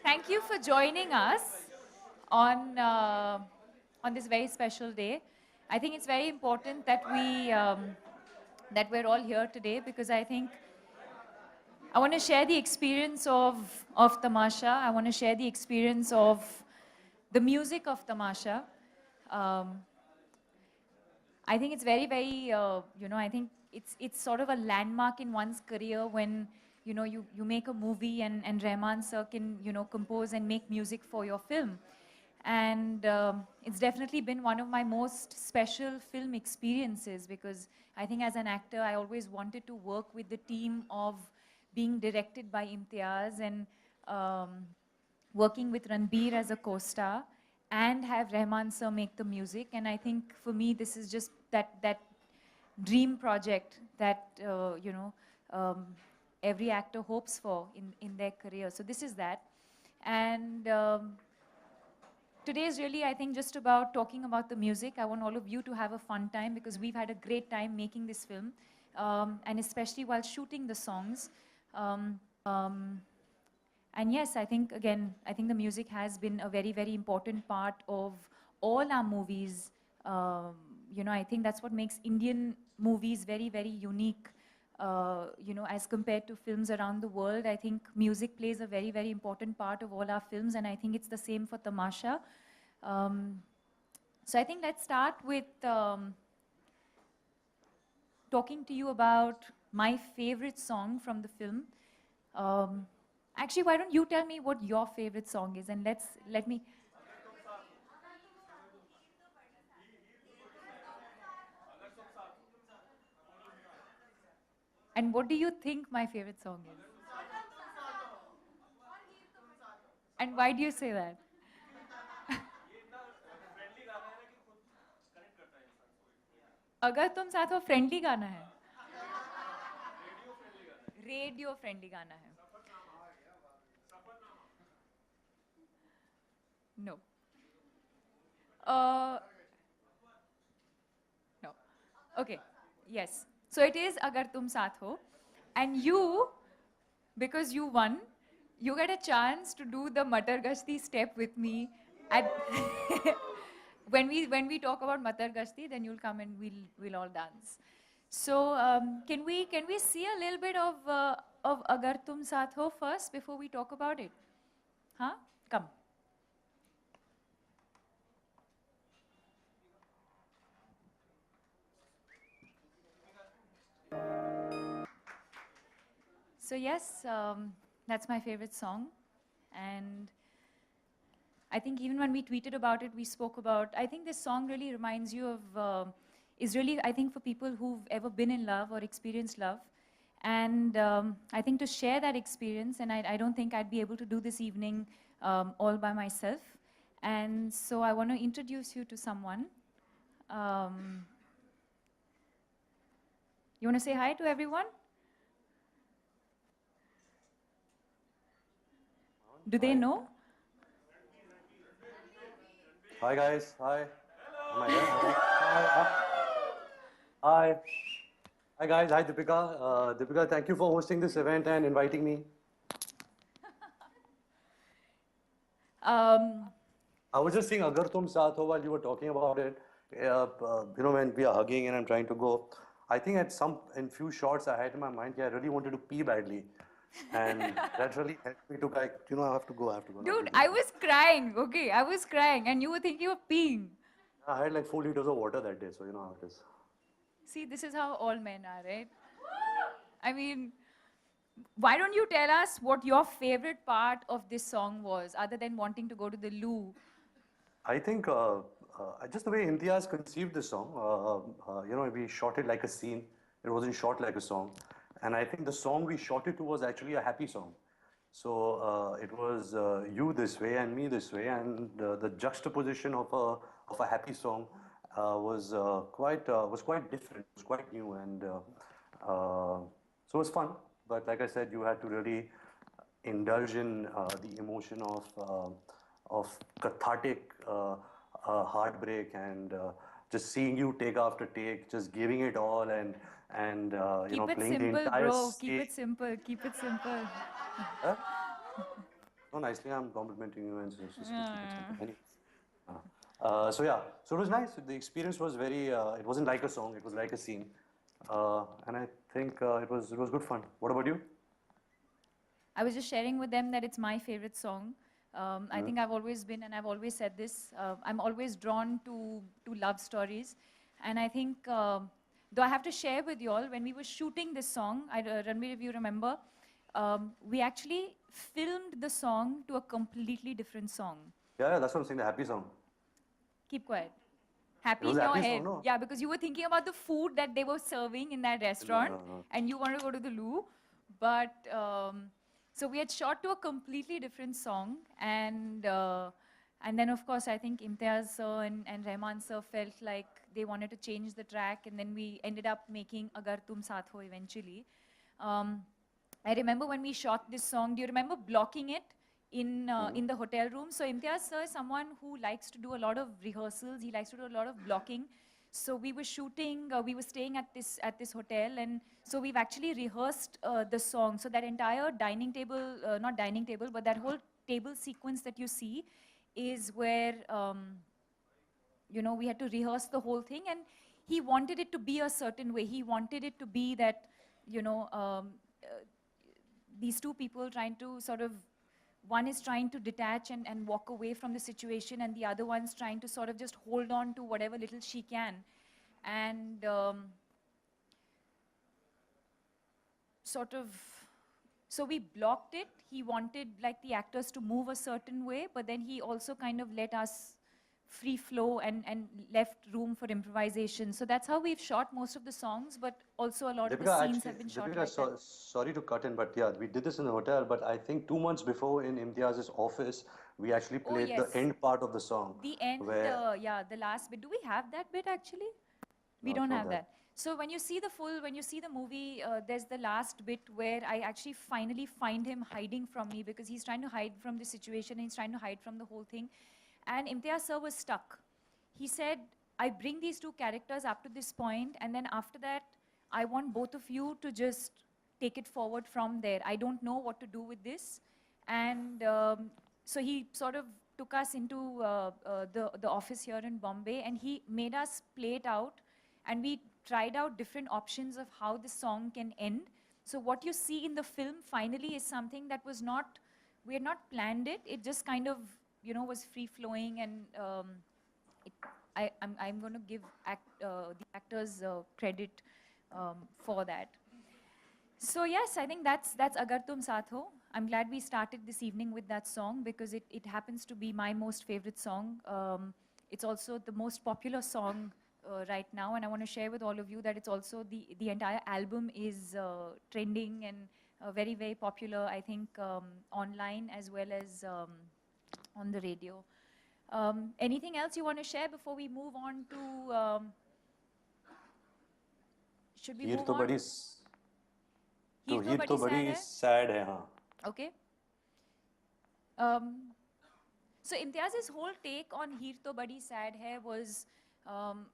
Thank you for joining us on this very special day. I think it's very important that we're all here today because I think I want to share the experience of Tamasha. I want to share the experience of the music of Tamasha. Um, I think it's very, very, I think it's sort of a landmark in one's career when, you make a movie and Rahman sir can, compose and make music for your film. And it's definitely been one of my most special film experiences because I think as an actor, I always wanted to work with the team of being directed by Imtiaz and working with Ranbir as a co-star and have Rahman sir make the music. And I think for me, this is just that dream project that, every actor hopes for in their career. So this is that. And today is really, I think, just about talking about the music. I want all of you to have a fun time because we've had a great time making this film, and especially while shooting the songs. And yes, I think, again, I think the music has been a very, very important part of all our movies. I think that's what makes Indian movies very, very unique. As compared to films around the world, I think music plays a very, very important part of all our films, and I think it's the same for Tamasha. So I think let's start with talking to you about my favorite song from the film. Actually, why don't you tell me what your favorite song is, and let me. And what do you think my favorite song is? And why do you say that? अगर तुम साथ हो friendly गाना है radio friendly गाना है No. No. Okay. Yes. So it is Agar Tum Saath Ho. And you, because you won, you get a chance to do the Matar Gashti step with me. At when we talk about Matar Gashti, then you'll come and we'll all dance. So can we see a little bit of Agar Tum Saath Ho first before we talk about it? Huh? Come. So yes, that's my favorite song. And I think even when we tweeted about it, we spoke about, I think this song really reminds you of, is really, I think, for people who've ever been in love or experienced love. And I think to share that experience, and I don't think I'd be able to do this evening all by myself. And so I want to introduce you to someone. You want to say hi to everyone? Do they know? Hi guys, hi. Am I here? Hi. Hi guys, hi Deepika. Deepika, thank you for hosting this event and inviting me. I was just saying Agar Tum Saath Ho while you were talking about it. When we are hugging and I'm trying to go, I think in few shots I had in my mind, I really wanted to pee badly. And that really helped me to I have to go. Dude, I was crying, okay? I was crying and you were thinking of peeing. I had like 4 liters of water that day, so you know how it is. See, this is how all men are, right? I mean, why don't you tell us what your favorite part of this song was, other than wanting to go to the loo? I think just the way Imtiaz conceived this song, we shot it like a scene. It wasn't shot like a song. And I think the song we shot it to was actually a happy song. So it was you this way and me this way, and the juxtaposition of a happy song was quite different. It was quite new, and so it was fun. But like I said, you had to really indulge in the emotion of cathartic heartbreak and just seeing you take after take, just giving it all, and you Keep know, it playing the simple, entire bro. Keep stage. it simple. Keep it simple. Huh? No, nicely, I'm complimenting you, and just to keep it Yeah. simple. Anyway. So yeah, so it was nice. The experience was very. It wasn't like a song; it was like a scene, and I think it was good fun. What about you? I was just sharing with them that it's my favorite song. I Hmm. think I've always been, and I've always said this. I'm always drawn to love stories, and I think though I have to share with you all when we were shooting this song, Ranveer, if you remember, we actually filmed the song to a completely different song. Yeah, yeah, that's what I'm saying. The happy song. Keep quiet. It Happy was in a your happy head. song, no? Yeah, because you were thinking about the food that they were serving in that No, restaurant no, no. and you wanted to go to the loo. But so we had shot to a completely different song. And then, of course, I think Imtiaz sir and Rahman sir felt like they wanted to change the track. And then we ended up making Agar Tum Saath Ho eventually. Um, I remember when we shot this song, do you remember blocking it Hmm. in the hotel room? So Imtiaz sir is someone who likes to do a lot of rehearsals. He likes to do a lot of blocking. So we were shooting, we were staying at this hotel, and so we've actually rehearsed the song. So that entire dining table, not dining table, but that whole table sequence that you see is where we had to rehearse the whole thing, and he wanted it to be a certain way. He wanted it to be that, you know, these two people trying to sort of, one is trying to detach and walk away from the situation, and the other one's trying to sort of just hold on to whatever little she can. And sort of, so we blocked it. He wanted like the actors to move a certain way, but then he also kind of let us free flow and left room for improvisation. So that's how we've shot most of the songs, but also a lot of the Deepika, scenes actually, have been shot Deepika, like that. sorry to cut in, but yeah, we did this in the hotel. But I think 2 months before in Imtiaz's office, we actually Oh, played the yes. end part of the song, The end, where yeah, the last bit. Do we have that bit actually? We no, it's don't not have that. that. So when you see the movie, there's the last bit where I actually finally find him hiding from me because he's trying to hide from the situation, and he's trying to hide from the whole thing. And Imtiaz sir was stuck. He said, I bring these two characters up to this point, and then after that, I want both of you to just take it forward from there. I don't know what to do with this. And so he sort of took us into the office here in Bombay, and he made us play it out, and we tried out different options of how the song can end. So what you see in the film finally is something that was not, we had not planned it. It just kind of, was free flowing, and it, I'm going to give the actors credit for that. So yes, I think that's Agar Tum Saath Ho. I'm glad we started this evening with that song because it happens to be my most favorite song. It's also the most popular song right now, and I want to share with all of you that it's also the entire album is trending and very very popular. I think online as well as on the radio. Anything else you want to share before we move on to? Should we Heer move तो on? बड़ी तो हीर तो हीर बड़ी तो sad बड़ी है. sad है हाँ. Okay. So Imtiaz's whole take on Heer To Badi Sad Hai was um,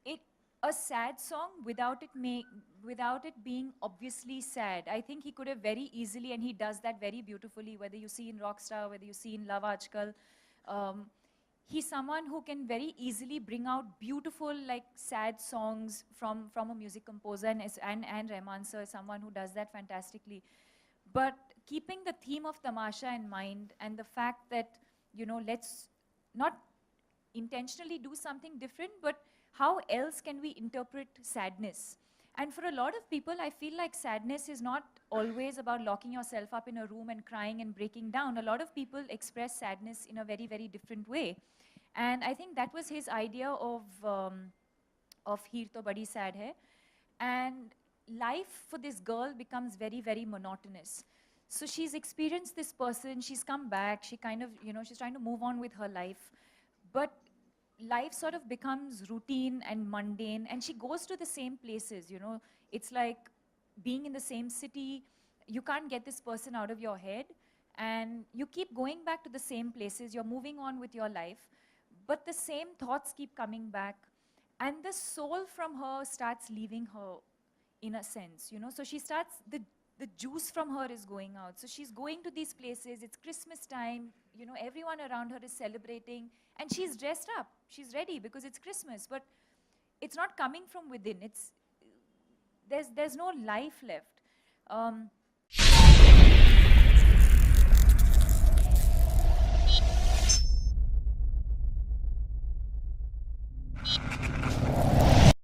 it a sad song without it being obviously sad. I think he could have very easily, and he does that very beautifully. Whether you see in Rockstar, whether you see in Love Aajkal, um, he's someone who can very easily bring out beautiful like sad songs from a music composer, and Rahman sir is someone who does that fantastically. But keeping the theme of Tamasha in mind, and the fact that, let's not intentionally do something different, but how else can we interpret sadness? And for a lot of people, I feel like sadness is not always about locking yourself up in a room and crying and breaking down. A lot of people express sadness in a very, very different way. And I think that was his idea of Heer To Badi Sad Hai. And life for this girl becomes very, very monotonous. So she's experienced this person, she's come back, she kind of, she's trying to move on with her life. But life sort of becomes routine and mundane, and she goes to the same places. It's like being in the same city, you can't get this person out of your head, and you keep going back to the same places, you're moving on with your life. but the same thoughts keep coming back, and the soul from her starts leaving her, in a sense, you know. So she starts, the juice from her is going out. So she's going to these places, it's Christmas time, you know, everyone around her is celebrating, and she's dressed up, she's ready because it's Christmas, but it's not coming from within. There's no life left.